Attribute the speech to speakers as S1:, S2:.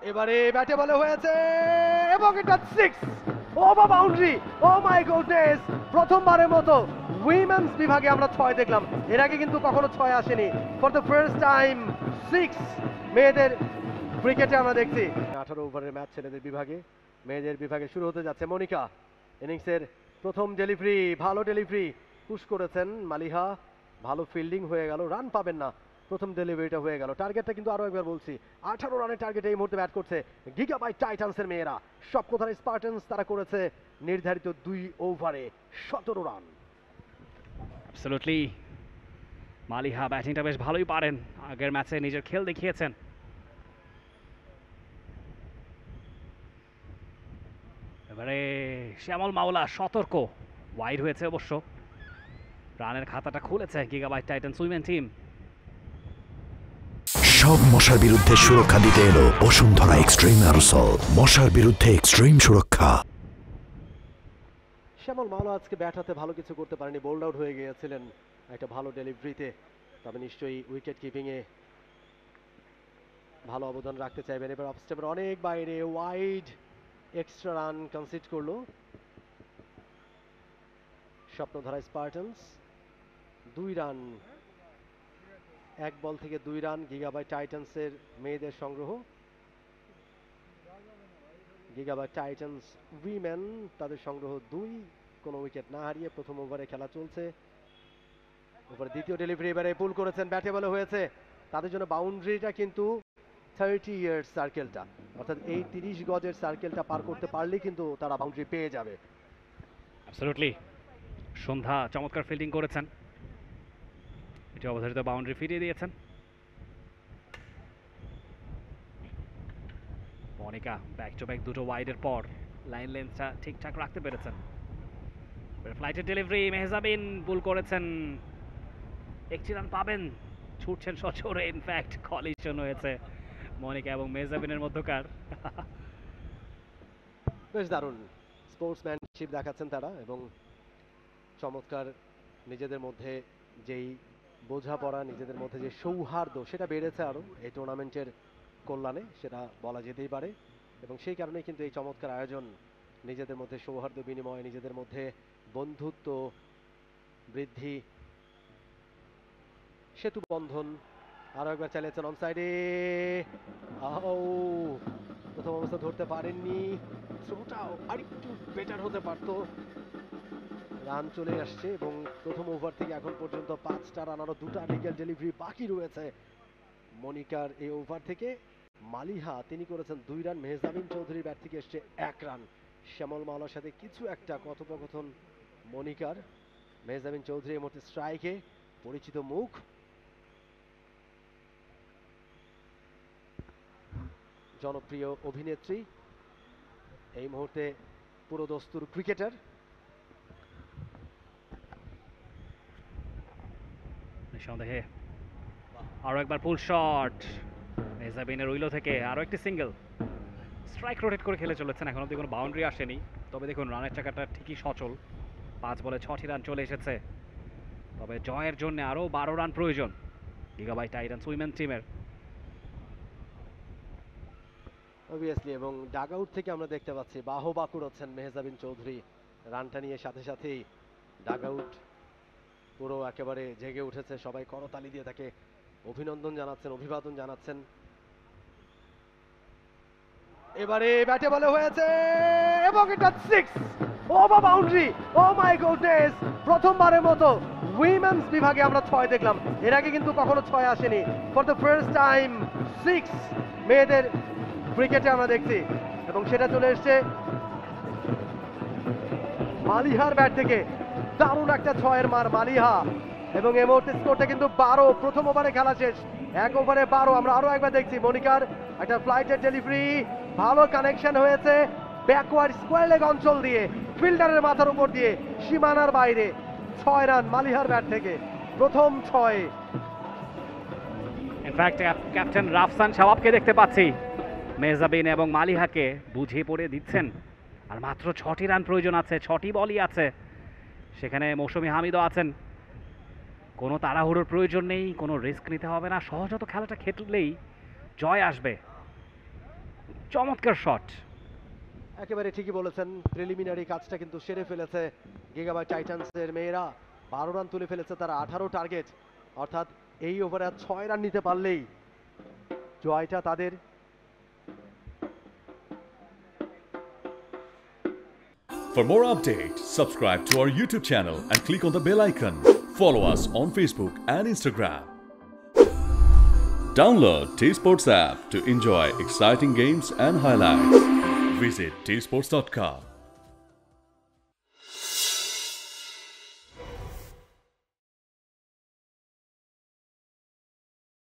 S1: এবারে ব্যাটে বলে হয়েছে এবং এটা 6 over boundary. Oh my goodness, প্রথমবারের মতো উইমেন্স বিভাগে আমরা 6 দেখলাম। এর আগে কিন্তু কখনো 6 আসেনি। ফর দ্য ফার্স্ট টাইম 6 মেয়েদের ক্রিকেটে আমরা দেখছি। 18 ওভারের ম্যাচ ছেলেদের বিভাগে। মেয়েদের বিভাগে শুরু হতে যাচ্ছে। মনিকা ইনিংসের প্রথম ডেলিভারি, ভালো ডেলিভারি পুশ করেছেন মালিহা, ভালো ফিল্ডিং হয়ে গেল, রান পাবেন না, প্রথম ডেলিভারিটা হয়ে গেল। টার্গেটটা কিন্তু আরো একবার বলছি, 18 রানের টার্গেট এই মুহূর্তে ব্যাট করছে গিগাবাইট টাইটান্সের মেয়েরা। স্বপ্নধারী স্পার্টানস তারা করেছে নির্ধারিত 2 ওভারে 17 রান।
S2: অ্যাবসলিউটলি, মালিহা ব্যাটিংটা বেশ ভালোই পারেন, আগের ম্যাচে নিজের খেল দেখিয়েছেন। এবারে শ্যামল মাওলা সতর্ক, ওয়াইড হয়েছে অবশ্য, রানের খাতাটা খুলেছে গিগাবাইট টাইটান্স উইমেন টিম।
S3: সব মশার বিরুদ্ধে সুরক্ষা দিতে এলো বসুন্ধরা এক্সট্রিম অ্যারোসল, মশার বিরুদ্ধে এক্সট্রিম সুরক্ষা।
S1: শ্যামল মাওলা আজকে ব্যাট হাতে ভালো কিছু করতে পারেনি, বোল্ড আউট হয়ে গিয়েছিলেন একটা ভালো ডেলিভারিতে। তবে নিশ্চয়ই উইকেট কিপিং এ ভালো অবদান রাখতে চাইবেন। এবার অফ স্টেপের অনেক বাইরে, ওয়াইড, এক্সট্রা রান কনসিড করলো স্বপ্নধারা স্পার্টানস। 2 রান, 1 বল থেকে 2 রান গিগাবাইট টাইটান্সের মেয়েদের সংগ্রহ। গিগাবাইট টাইটান্স উইমেন তাদের সংগ্রহ 2, কোনো উইকেট না হারিয়ে প্রথম ওভারে খেলা চলছে। ওভারে দ্বিতীয় ডেলিভারি এবারে পুল করেছেন, ব্যাটে বলে হয়েছে। তাদের জন্য বাউন্ডারিটা কিন্তু 30 ইয়ার্স সার্কেলটা, অর্থাৎ এই 30 গজের সার্কেলটা পার করতে পারলেই কিন্তু তারা বাউন্ডারি পেয়ে যাবে।
S2: অ্যাবসলিউটলি, সন্ধ্যা চমৎকার ফিল্ডিং করেছেন, এটি অবধারিত বাউন্ডারি ফিরিয়ে দিয়েছেন। মনিকা ব্যাক টু ব্যাক দুটো ওয়াইডের পর লাইন লেন্থটা ঠিকঠাক রাখতে পেরেছেন। ফ্লাইটের ডেলিভারি, মেহজাবিন পুল করেছেন, 1 রান পাবেন, ছুটছেন সচরে। ইনফ্যাক্ট কলিশন হয়েছে মনিকা এবং মেহজাবিনের মধ্যকার।
S1: বেশ দারুণ স্পোর্টসম্যানশিপ দেখাচ্ছেন তারা, এবং চমৎকার নিজেদের মধ্যে যেই বোঝাপড়া, নিজেদের মধ্যে যে সৌহার্দ্য, সেটা বেড়েছে আরও এই টুর্নামেন্টের কল্যাণে, সেটা বলা যেতেই পারে। এবং সেই কারণেই কিন্তু এই চমৎকার আয়োজন, নিজেদের মধ্যে সৌহার্দ্য বিনিময়, নিজেদের মধ্যে বন্ধুত্ব বৃদ্ধি, সেতু বন্ধন। আরো একবার চালিয়েছেন অন সাইডে, প্রথম অবস্থা ধরতে পারেননি, থ্রোটাও আরেকটু বেটার হতে পারত। রান চলে আসছে এবং প্রথম ওভার থেকে এখন পর্যন্ত 5টা রান, আরো 2টা লিগ্যাল ডেলিভারি বাকি রয়েছে মনিকার এই ওভার থেকে। মালিহা তিনি করেছেন 2 রান, মেহজাবিন চৌধুরীর ব্যাট থেকে এসছে 1 রান। শ্যামল মাওলার সাথে কিছু একটা কথোপকথন মনিকার। মেহজাবিন চৌধুরী এই মুহূর্তে স্ট্রাইকে, পরিচিত মুখ। জনপ্রিয় অভিনেত্রী, এই মুহূর্তে পুরো দস্তুর ক্রিকেটার।
S2: নিঃসন্দেহে আরো একবার পুল শট মেহজাবিনের উইলো থেকে, আরো একটি সিঙ্গেল। স্ট্রাইক রোটেট করে খেলে চলেছেন, এখন অব্দি কোনো বাউন্ডারি আসেনি। তবে দেখুন রানের চাকাটা ঠিকই সচল, 5 বলে 6টি রান চলে এসেছে। তবে জয়ের জন্য আরও 12 রান প্রয়োজন গিগাবাইট টাইটান্স উইমেন টিমের।
S1: অবভিয়াসলি, এবং ডাগ আউট থেকে আমরা দেখতে পাচ্ছি বাহবা কুড়াচ্ছেন মেহজাবিন চৌধুরী। রানটা নিয়ে সাথে সাথেই ডাগ আউট পুরো একেবারে জেগে উঠেছে, সবাই করতালি দিয়ে তাকে অভিনন্দন জানাচ্ছেন, অভিবাদন জানাচ্ছেন। এবারে ব্যাটে বলে হয়েছে এবং এটা 6 over boundary. Oh my goodness, প্রথমবারের মতো উইমেন্স বিভাগে আমরা 6 দেখলাম। এর আগে কিন্তু কখনো 6 আসেনি। ফর দ্য ফার্স্ট টাইম 6 মেয়েদের ক্রিকেটে আমরা দেখছি, এবং সেটা চলে এসছে মালিহার ব্যাট থেকে। দারুণ একটা 6-এর মার মালিহা, এবং এই মুহূর্তে স্কোরটা কিন্তু 12। প্রথম ওভারে খেলা শেষ, 1 ওভারে 12। আমরা আরো একবার দেখছি মনিকার একটা ফ্লাইটের ডেলিভারি, ভালো কানেকশন হয়েছে ব্যাকওয়ার্ড স্কোয়ার লেগ অঞ্চল দিয়ে, ফিল্ডারের মাথার উপর দিয়ে, সীমানার বাইরে। 6 রান মালিহার ব্যাট থেকে, প্রথম 6।
S2: ইনফ্যাক্ট ক্যাপ্টেন রাফসান শাওয়াবকে দেখতে পাচ্ছি মেহজাবিন এবং মালিহাকে বুঝিয়ে পড়ে দিচ্ছেন। আর মাত্র 6টি রান প্রয়োজন আছে, 6টি বলই আছে, সেখানে মৌসুমী হামিদও আছেন। কোনো তাড়াহুড়োর প্রয়োজন নেই, কোনো রিস্ক নিতে হবে না, সহজত খেলাটা খেললেই জয় আসবে। চমৎকার শট।
S1: একেবারে ঠিকই বলেছেন, প্রিলিমিনারি কাজটা কিন্তু সেরে ফেলেছে গিগাবাইট টাইটান্সের মেয়েরা। 12 রান তুলে ফেলেছে তারা, 18 টার্গেট, অর্থাৎ এই ওভারে 6 রান নিতে পারলেই জয়টা তাদের।
S4: For more updates, subscribe to our YouTube channel and click on the bell icon. Follow us on Facebook and Instagram. Download T-Sports app to enjoy exciting games and highlights. Visit tsports.com.